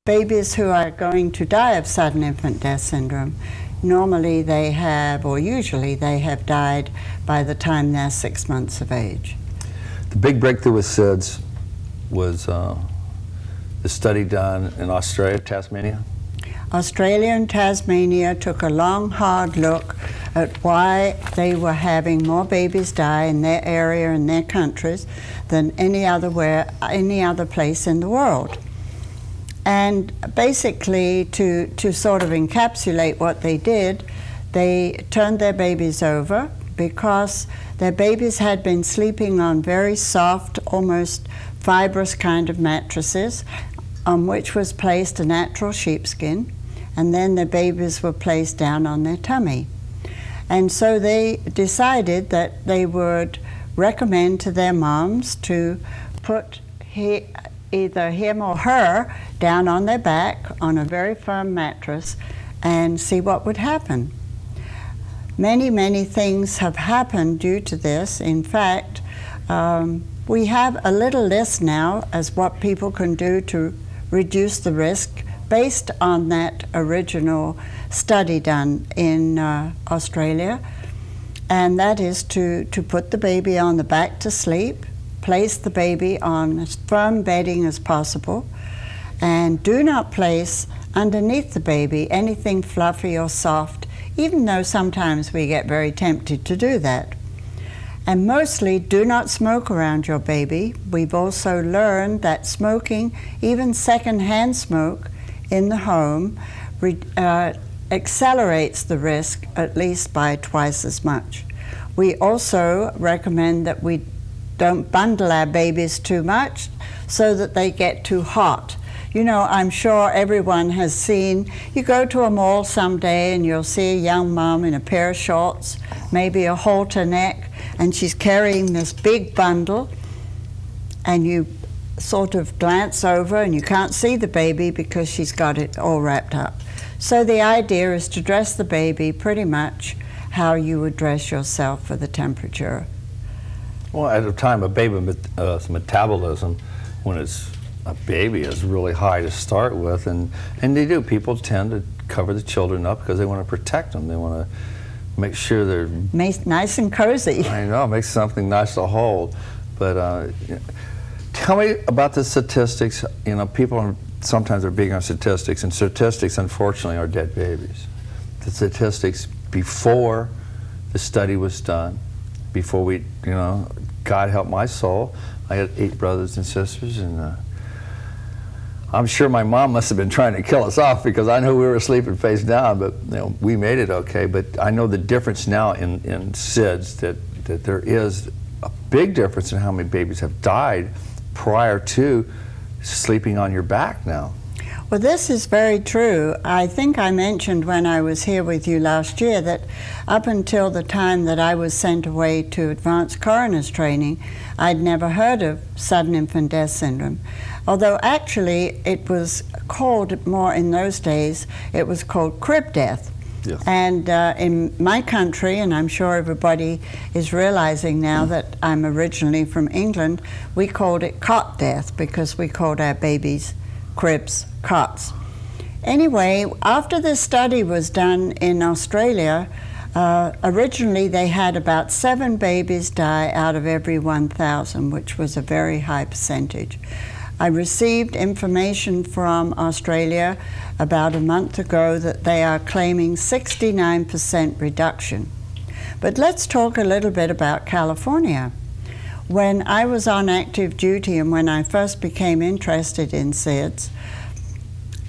babies who are going to die of sudden infant death syndrome, normally they have, or usually they have died by the time they're 6 months of age. The big breakthrough with SIDS was the study done in Australia, Tasmania? Australia and Tasmania took a long, hard look at why they were having more babies die in their area and their countries than any other place in the world. And basically, to sort of encapsulate what they did, they turned their babies over because their babies had been sleeping on very soft, almost fibrous kind of mattresses on which was placed a natural sheepskin, and then the babies were placed down on their tummy. And so they decided that they would recommend to their moms to put either him or her down on their back on a very firm mattress and see what would happen. Many, many things have happened due to this. In fact, we have a little list now as what people can do to reduce the risk based on that original study done in Australia, and that is to put the baby on the back to sleep, place the baby on as firm bedding as possible, and do not place underneath the baby anything fluffy or soft, even though sometimes we get very tempted to do that. And mostly, do not smoke around your baby. We've also learned that smoking, even secondhand smoke in the home, accelerates the risk at least by twice as much. We also recommend that we don't bundle our babies too much so that they get too hot. You know, I'm sure everyone has seen, you go to a mall someday and you'll see a young mom in a pair of shorts, maybe a halter neck, and she's carrying this big bundle, and you sort of glance over and you can't see the baby because she's got it all wrapped up. So the idea is to dress the baby pretty much how you would dress yourself for the temperature. Well, at a time a baby's metabolism, when it's a baby, is really high to start with, and they do. People tend to cover the children up because they want to protect them. They want to make sure they're nice and cozy. I know, make something nice to hold. But tell me about the statistics. You know, people sometimes are big on statistics, and statistics, unfortunately, are dead babies. The statistics before the study was done, before we, you know, God help my soul, I had 8 brothers and sisters, and I'm sure my mom must have been trying to kill us off because I know we were sleeping face down, but you know, we made it okay. But I know the difference now in SIDS, that there is a big difference in how many babies have died prior to sleeping on your back now. Well, this is very true. I think I mentioned when I was here with you last year that up until the time that I was sent away to advanced coroner's training, I'd never heard of sudden infant death syndrome. Although actually it was called, more in those days, it was called crib death. Yes. And in my country, and I'm sure everybody is realizing now that I'm originally from England, we called it cot death because we called our babies cribs, cots. Anyway, after this study was done in Australia, originally they had about 7 babies die out of every 1,000, which was a very high percentage. I received information from Australia about a month ago that they are claiming 69% reduction. But let's talk a little bit about California. When I was on active duty and when I first became interested in SIDS,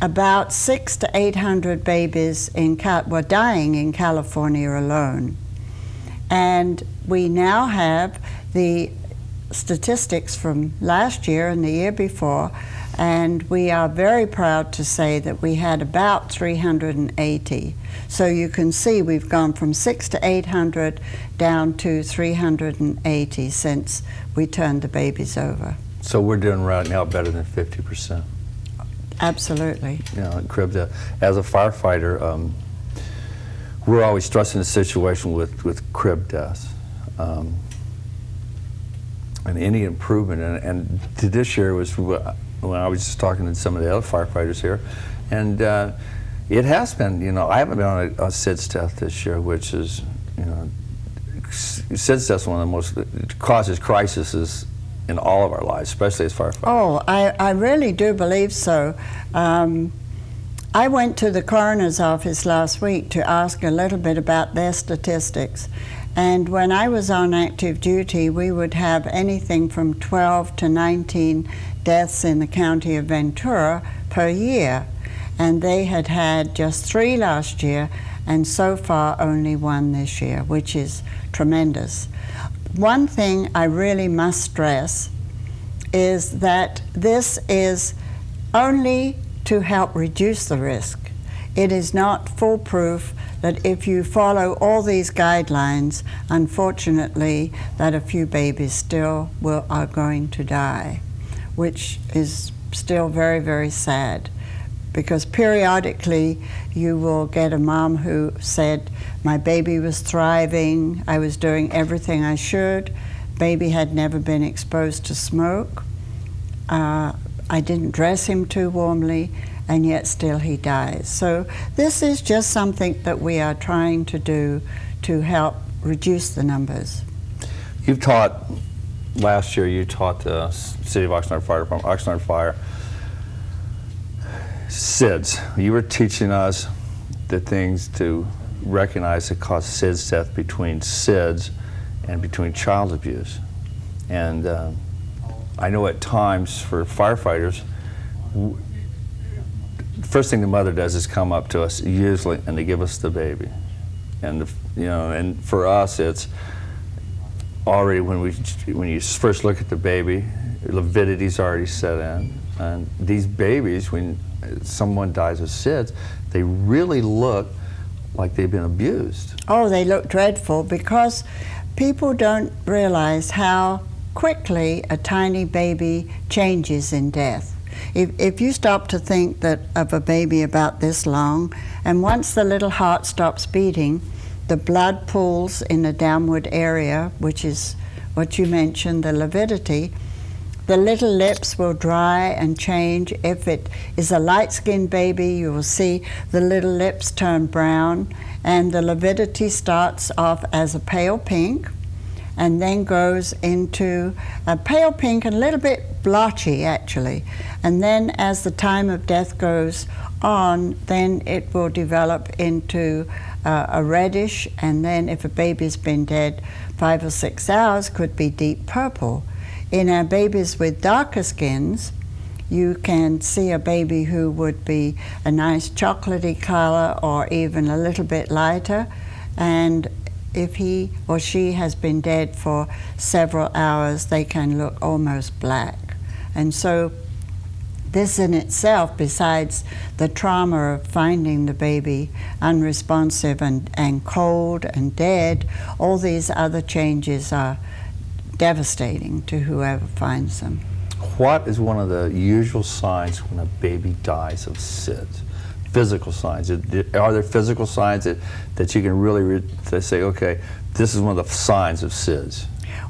about 600 to 800 babies were dying in California alone. And we now have the statistics from last year and the year before, and we are very proud to say that we had about 380. So you can see we've gone from 600 to 800 down to 380 since we turned the babies over. So we're doing right now better than 50%. Absolutely. You know, crib death. As a firefighter, we're always stressing the situation with crib deaths. And any improvement, and this year was, when I was just talking to some of the other firefighters here, and it has been, you know, I haven't been on a SIDS death this year, which is, you know, SIDS death is one of the most, it causes crises in all of our lives, especially as firefighters. Oh, I really do believe so. I went to the coroner's office last week to ask a little bit about their statistics. And when I was on active duty, we would have anything from 12 to 19 deaths in the county of Ventura per year. And they had had just 3 last year, and so far only 1 this year, which is tremendous. One thing I really must stress is that this is only to help reduce the risk. It is not foolproof that if you follow all these guidelines, unfortunately, that a few babies still are going to die, which is still very, very sad. Because periodically you will get a mom who said, my baby was thriving, I was doing everything I should, baby had never been exposed to smoke, I didn't dress him too warmly, and yet still he dies. So this is just something that we are trying to do to help reduce the numbers. You've taught, last year you taught the City of Oxnard Fire Department, Oxnard Fire, SIDS. You were teaching us the things to recognize that cause SIDS death between SIDS and between child abuse. And I know at times for firefighters, the first thing the mother does is come up to us usually and they give us the baby. And you know, and for us it's already when you first look at the baby, lividity's already set in. And these babies, when someone dies of SIDS, they really look like they've been abused. Oh, they look dreadful because people don't realize how quickly a tiny baby changes in death. If you stop to think that of a baby about this long, and once the little heart stops beating, the blood pools in the downward area, which is what you mentioned, the lividity, the little lips will dry and change. If it is a light-skinned baby, you will see the little lips turn brown, and the lividity starts off as a pale pink, and then goes into a pale pink and a little bit blotchy, actually. And then as the time of death goes on, then it will develop into a reddish, and then if a baby's been dead 5 or 6 hours, could be deep purple. In our babies with darker skins, you can see a baby who would be a nice chocolatey color or even a little bit lighter, and if he or she has been dead for several hours, they can look almost black. And so this in itself, besides the trauma of finding the baby unresponsive and cold and dead, all these other changes are devastating to whoever finds them. What is one of the usual signs when a baby dies of SIDS? Physical signs. Are there physical signs that you can really say, okay, this is one of the signs of SIDS?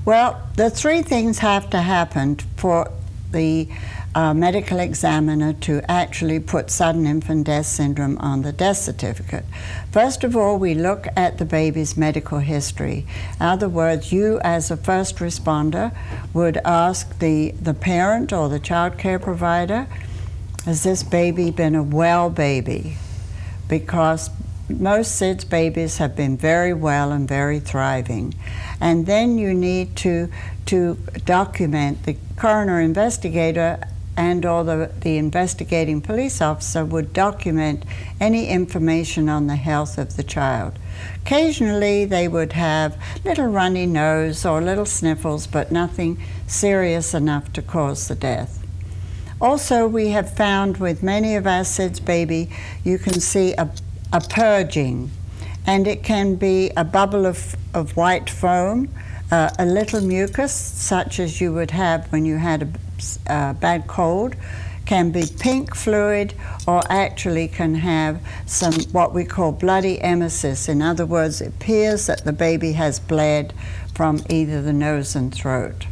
Well, the 3 things have to happen for the medical examiner to actually put sudden infant death syndrome on the death certificate. First of all, we look at the baby's medical history. In other words, you as a first responder would ask the parent or the child care provider, has this baby been a well baby? Because most SIDS babies have been very well and very thriving. And then you need to document, the coroner investigator and or the investigating police officer would document any information on the health of the child. Occasionally they would have little runny nose or little sniffles, but nothing serious enough to cause the death. Also, we have found with many of our SIDS baby, you can see a purging, and it can be a bubble of white foam, a little mucus, such as you would have when you had a bad cold, can be pink fluid, or actually can have some what we call bloody emesis. In other words, it appears that the baby has bled from either the nose and throat.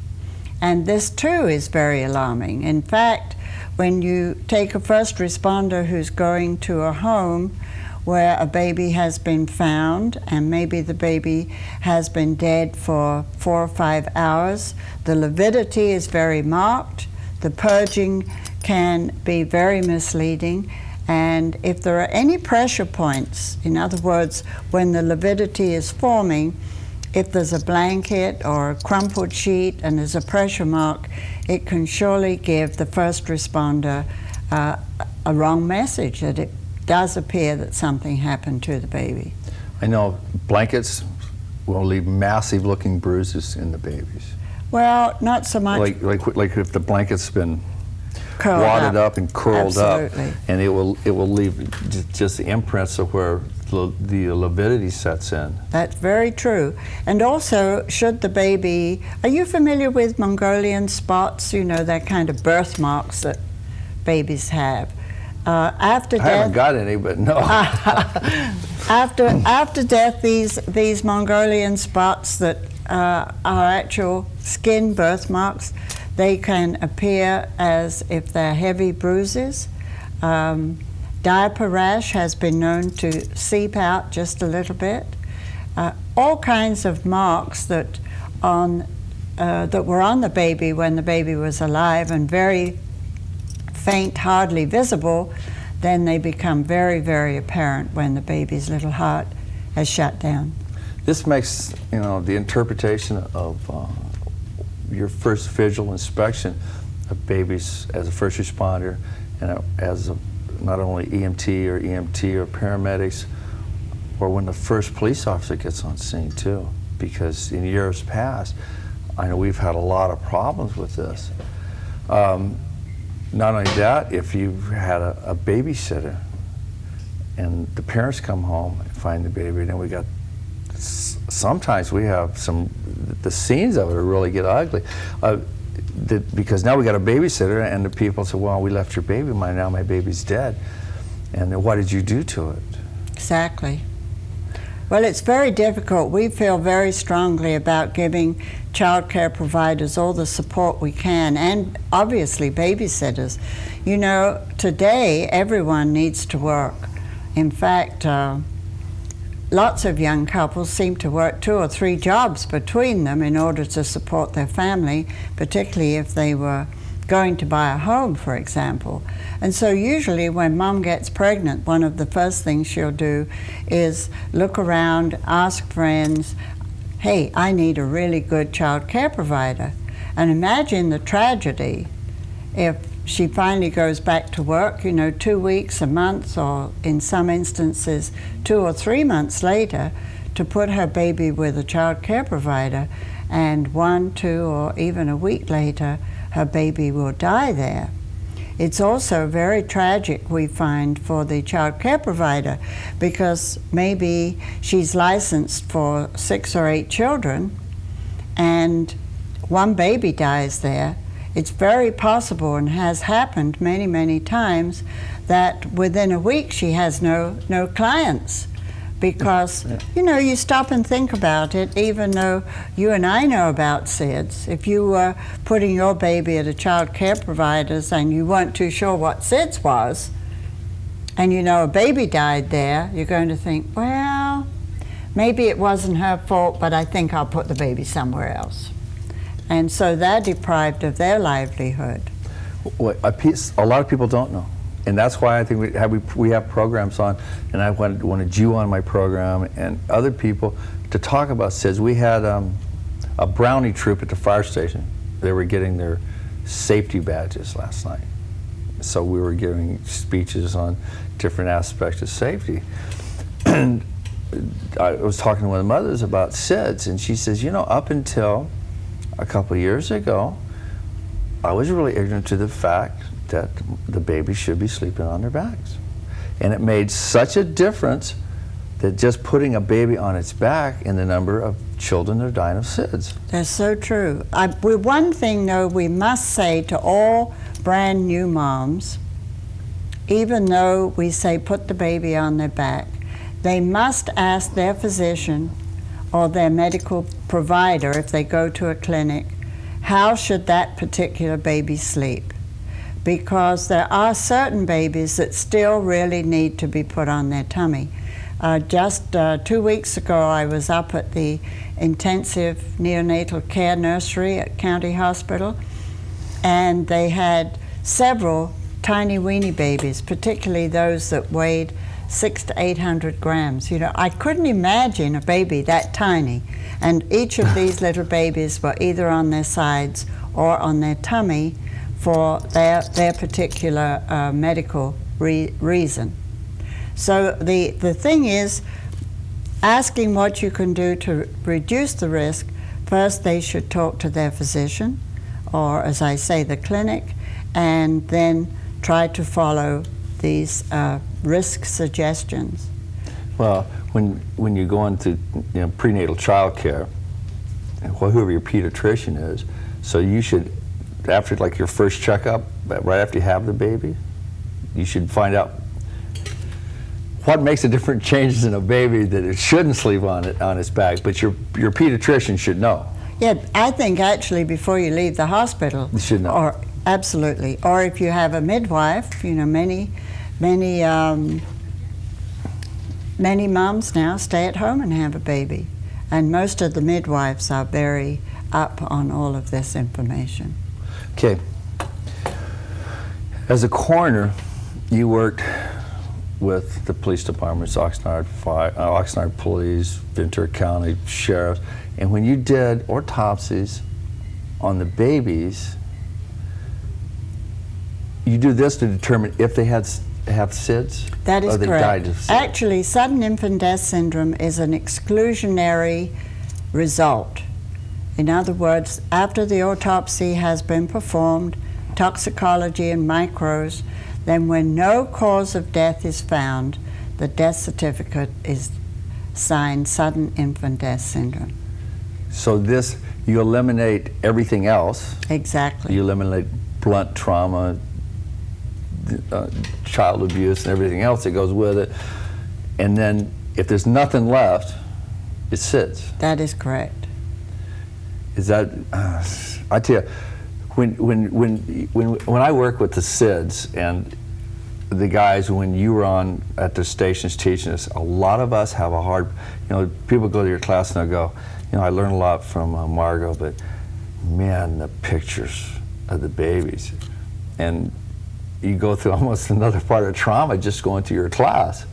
And this too is very alarming. In fact, when you take a first responder who's going to a home where a baby has been found and maybe the baby has been dead for 4 or 5 hours, the lividity is very marked, the purging can be very misleading, and if there are any pressure points, in other words, when the lividity is forming, if there's a blanket or a crumpled sheet and there's a pressure mark, it can surely give the first responder a wrong message, that it does appear that something happened to the baby. I know blankets will leave massive looking bruises in the babies. Well, not so much. Like if the blanket's been curled wadded up and curled Absolutely. up, and it will leave just the imprints of where the lividity sets in. That's very true. And also, should the baby, are you familiar with Mongolian spots? You know, that kind of birthmarks that babies have. After death, I haven't got any, but no. after death, these Mongolian spots that are actual skin birthmarks, they can appear as if they're heavy bruises. Diaper rash has been known to seep out just a little bit. All kinds of marks that were on the baby when the baby was alive and very faint, hardly visible, then they become very, very apparent when the baby's little heart has shut down. This makes, you know, the interpretation of your first visual inspection of babies as a first responder and as not only EMT or paramedics, or when the first police officer gets on scene too, because in years past, I know we've had a lot of problems with this. Not only that, if you've had a babysitter and the parents come home and find the baby, then we got, sometimes we have the scenes of it really get ugly. Because now we got a babysitter and the people say, well, we left your baby, now my baby's dead. And then what did you do to it? Exactly. Well, it's very difficult. We feel very strongly about giving child care providers all the support we can, and obviously babysitters. You know, today everyone needs to work. In fact, lots of young couples seem to work 2 or 3 jobs between them in order to support their family, particularly if they were going to buy a home, for example. And so usually when mom gets pregnant, one of the first things she'll do is look around, ask friends, hey, I need a really good child care provider. And imagine the tragedy if she finally goes back to work, you know, 2 weeks, a month, or in some instances 2 or 3 months later, to put her baby with a child care provider, and 1, 2, or even a week later, her baby will die there. It's also very tragic, we find, for the child care provider, because maybe she's licensed for 6 or 8 children, and one baby dies there. It's very possible, and has happened many, many times, that within a week she has no clients. Because, you know, you stop and think about it, even though you and I know about SIDS. If you were putting your baby at a child care provider's and you weren't too sure what SIDS was, and you know a baby died there, you're going to think, well, maybe it wasn't her fault, but I think I'll put the baby somewhere else. And so they're deprived of their livelihood. Well, a lot of people don't know. And that's why I think we have programs on, and I wanted you on my program and other people to talk about SIDS. We had a brownie troop at the fire station. They were getting their safety badges last night. So we were giving speeches on different aspects of safety. And I was talking to one of the mothers about SIDS, and she says, you know, up until a couple of years ago, I was really ignorant to the fact that the baby should be sleeping on their backs. And it made such a difference that just putting a baby on its back in the number of children that are dying of SIDS. That's so true. One thing, though, we must say to all brand new moms, even though we say put the baby on their back, they must ask their physician or their medical provider, if they go to a clinic, how should that particular baby sleep? because there are certain babies that still really need to be put on their tummy. Just 2 weeks ago, I was up at the intensive neonatal care nursery at County Hospital, and they had several tiny weenie babies, particularly those that weighed 600 to 800 grams. You know, I couldn't imagine a baby that tiny, and each of these little babies were either on their sides or on their tummy for their particular medical reason. So the thing is, asking what you can do to reduce the risk. First, they should talk to their physician, or as I say, the clinic, and then try to follow these risk suggestions. Well, when you go into prenatal child care, whoever your pediatrician is, so you should, after like your first checkup, right after you have the baby, you should find out what makes a different changes in a baby that it shouldn't sleep on its back, but your pediatrician should know. Yeah, I think actually before you leave the hospital, you should know. Or absolutely, or if you have a midwife, you know, many moms now stay at home and have a baby, and most of the midwives are very up on all of this information. Okay. As a coroner, you worked with the police departments, Oxnard Police, Ventura County Sheriffs, and when you did autopsies on the babies, you do this to determine if they have SIDS? That is or they correct. Died of SIDS? Actually, sudden infant death syndrome is an exclusionary result. In other words, after the autopsy has been performed, toxicology and micros, then when no cause of death is found, the death certificate is signed sudden infant death syndrome. So this, you eliminate everything else. Exactly. You eliminate blunt trauma, child abuse, and everything else that goes with it. And then if there's nothing left, it SIDS. That is correct. Is that, I tell you, when I work with the SIDS and the guys, when you were on at the stations teaching us, a lot of us have a hard, people go to your class and they'll go, I learned a lot from Margot, but man, the pictures of the babies. And you go through almost another part of trauma just going to your class.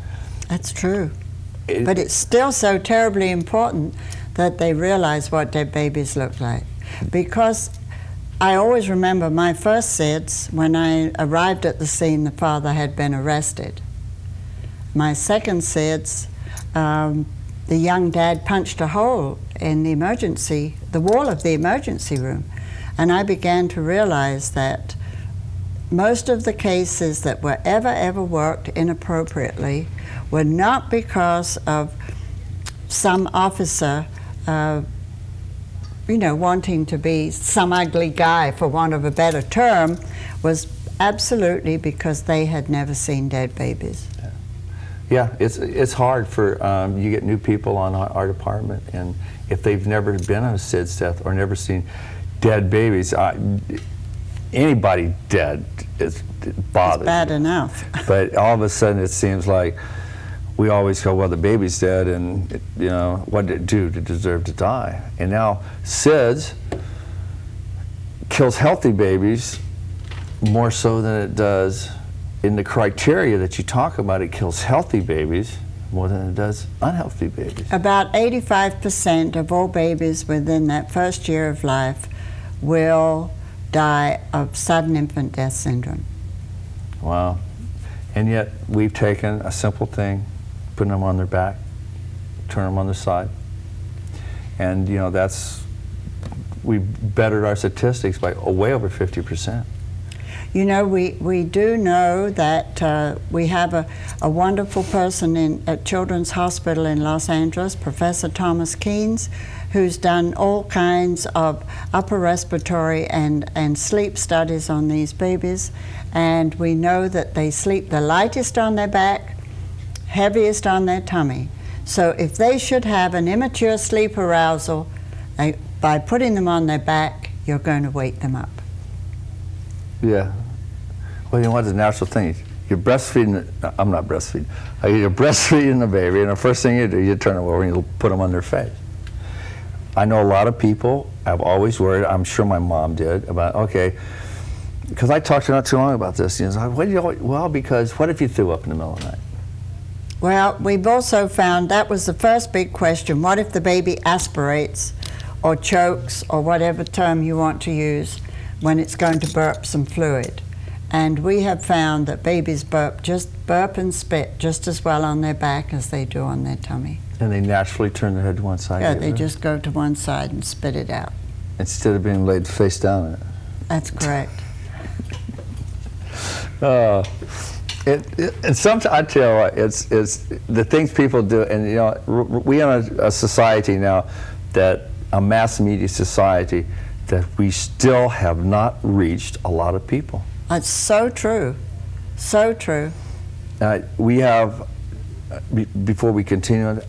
That's true. But it's still so terribly important that they realize what their babies look like. Because I always remember my first SIDS, when I arrived at the scene, the father had been arrested. My second SIDS, the young dad punched a hole in the wall of the emergency room. And I began to realize that most of the cases that were ever worked inappropriately were not because of some officer wanting to be some ugly guy, for want of a better term, was absolutely because they had never seen dead babies. Yeah, it's hard for, you get new people on our department, and if they've never been on a SIDS death or never seen dead babies, anybody dead, it bothers It's bad me. enough. But all of a sudden it seems like we always go, well, the baby's dead, and what did it do to deserve to die? And now SIDS kills healthy babies more so than it does in the criteria that you talk about. It kills healthy babies more than it does unhealthy babies. About 85% of all babies within that first year of life will die of sudden infant death syndrome. Wow. And yet we've taken a simple thing, putting them on their back, turn them on their side. And we've bettered our statistics by way over 50%. We do know that we have a wonderful person at Children's Hospital in Los Angeles, Professor Thomas Keynes, who's done all kinds of upper respiratory and sleep studies on these babies. And we know that they sleep the lightest on their back, heaviest on their tummy. So if they should have an immature sleep arousal, by putting them on their back, you're going to wake them up. Yeah. Well, you know what the natural thing is? You're breastfeeding, I'm not breastfeeding, you're breastfeeding the baby, and the first thing you do, you turn them over and you put them on their face. I know a lot of people have always worried, I'm sure my mom did, about, okay, because I talked to her not too long about this. You know, what do you always, well, because what if you threw up in the middle of the night? Well, we've also found that was the first big question. What if the baby aspirates or chokes or whatever term you want to use when it's going to burp some fluid? And we have found that babies burp and spit just as well on their back as they do on their tummy. And they naturally turn their head to one side? Yeah, they just go to one side and spit it out. Instead of being laid face down in it? That's correct. And sometimes, I tell you what, it's the things people do, and you know, we are a society now, that a mass media society, that we still have not reached a lot of people. That's so true, so true. We have, before we continue,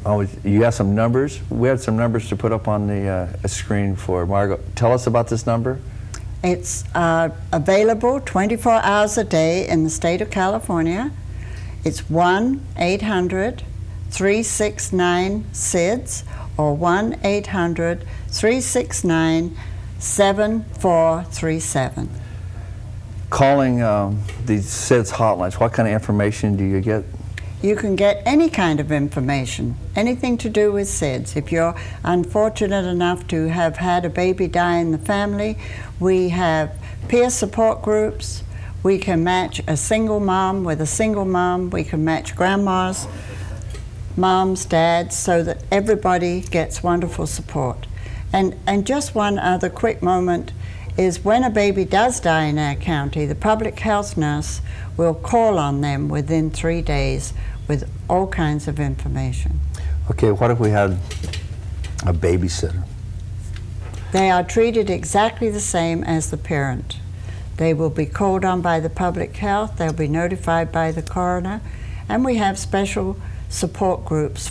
you have some numbers? We have some numbers to put up on the screen for Margot. Tell us about this number. It's available 24 hours a day in the state of California. It's 1-800-369-SIDS or 1-800-369-7437. Calling these SIDS hotlines, what kind of information do you get? You can get any kind of information, anything to do with SIDS. If you're unfortunate enough to have had a baby die in the family, we have peer support groups. We can match a single mom with a single mom. We can match grandmas, moms, dads, so that everybody gets wonderful support. And just one other quick moment is when a baby does die in our county, the public health nurse will call on them within 3 days with all kinds of information. Okay, what if we had a babysitter? They are treated exactly the same as the parent. They will be called on by the public health, they'll be notified by the coroner, and we have special support groups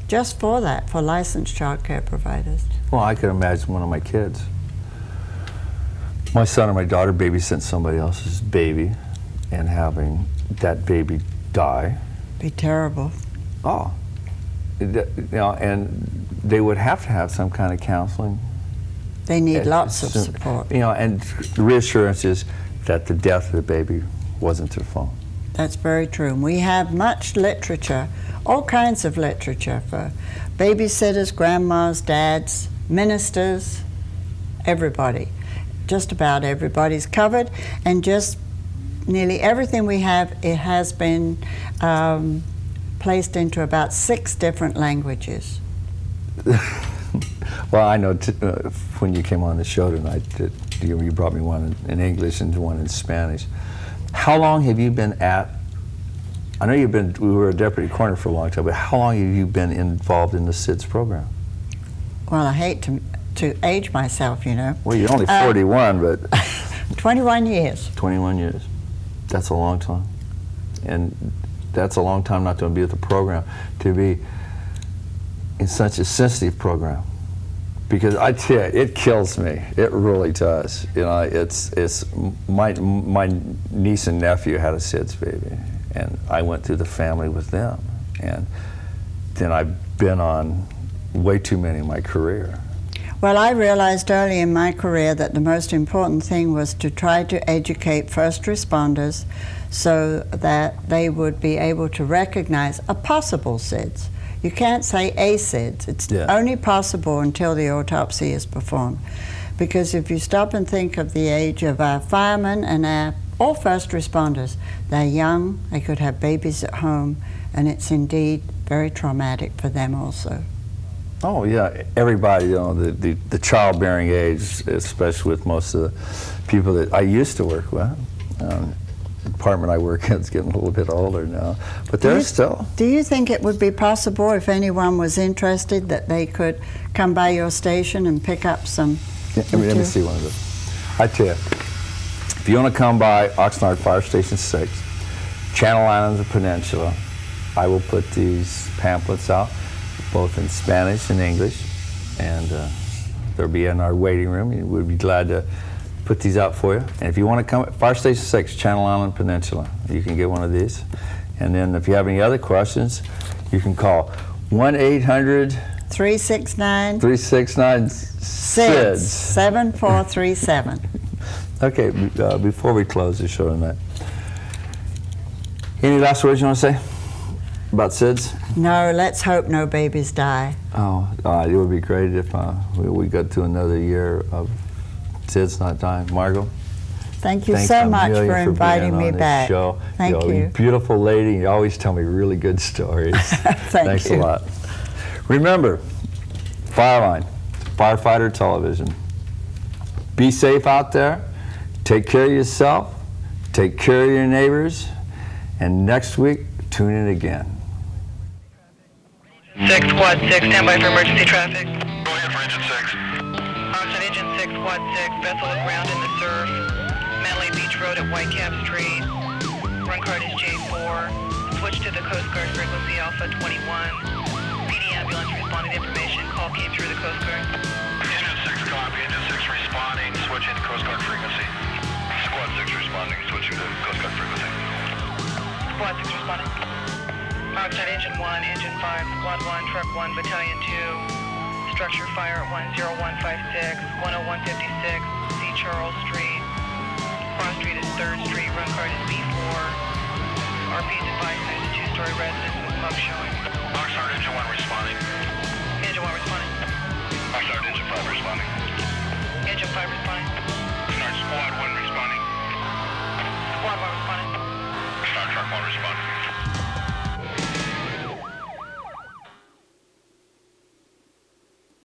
just for that, for licensed child care providers. Well, I could imagine one of my kids. My son or my daughter babysitting somebody else's baby and having that baby die. Be terrible. Oh, you know, and they would have to have some kind of counseling. They need lots of support. You know, and the reassurance is that the death of the baby wasn't their fault. That's very true. And we have much literature, all kinds of literature for babysitters, grandmas, dads, ministers, everybody. Just about everybody's covered, and just nearly everything we have, it has been placed into about 6 different languages. Well, I know when you came on the show tonight, you brought me one in English and one in Spanish. How long have you been at, I know we were a deputy coroner for a long time, but how long have you been involved in the SIDS program? Well, I hate to age myself, you know. Well, you're only 41, but... 21 years. 21 years. That's a long time. And that's a long time not to be with the program, to be in such a sensitive program. Because I tell you, it kills me. It really does. You know, it's my niece and nephew had a SIDS baby, and I went through the family with them. And then I've been on way too many in my career. Well, I realized early in my career that the most important thing was to try to educate first responders so that they would be able to recognize a possible SIDS. You can't say a SIDS. It's only possible until the autopsy is performed. Because if you stop and think of the age of our firemen and all first responders, they're young, they could have babies at home, and it's indeed very traumatic for them also. Oh yeah, everybody, you know, the childbearing age, especially with most of the people that I used to work with. The department I work in is getting a little bit older now, but there's still. Do you think it would be possible, if anyone was interested, that they could come by your station and pick up some? Yeah, let me see one of those. I tell you, if you want to come by Oxnard Fire Station 6, Channel Islands or Peninsula, I will put these pamphlets out, both in Spanish and English, and they'll be in our waiting room. We'd be glad to put these out for you. And if you want to come, Fire Station 6, Channel Island Peninsula, you can get one of these. And then if you have any other questions, you can call 1-800-369 SIDS 7437. Okay, before we close the show tonight, any last words you want to say about SIDS? No, let's hope no babies die. Oh, it would be great if we got to another year of SIDS not dying. Margot? Thank you Thanks so a much million for inviting being me on this back. Show. Thank you. You're a beautiful lady. You always tell me really good stories. Thanks you. a lot. Remember, Fireline, firefighter television. Be safe out there. Take care of yourself. Take care of your neighbors. And next week, tune in again. 6 Quad 6, stand by for emergency traffic. Go ahead for engine 6. Oxide engine 6 Quad 6, vessel aground in the surf. Manly Beach Road at Whitecap Street. Run card is J4. Switch to the Coast Guard frequency Alpha 21. PD ambulance responding to information. Call came through the Coast Guard. Engine 6 copy, engine 6 responding, switching to Coast Guard frequency. Squad 6 responding, switching to Coast Guard frequency. Squad 6 responding. Oxide engine 1, engine 5, squad 1, truck 1, battalion 2. Structure fire at 10156, 10156, C. Charles Street. Cross Street is 3rd Street, run card is B4. RP is advised there's a 2-story residence with smoke showing. Oxide engine 1 responding. Engine 1 responding. Oxide engine 5 responding.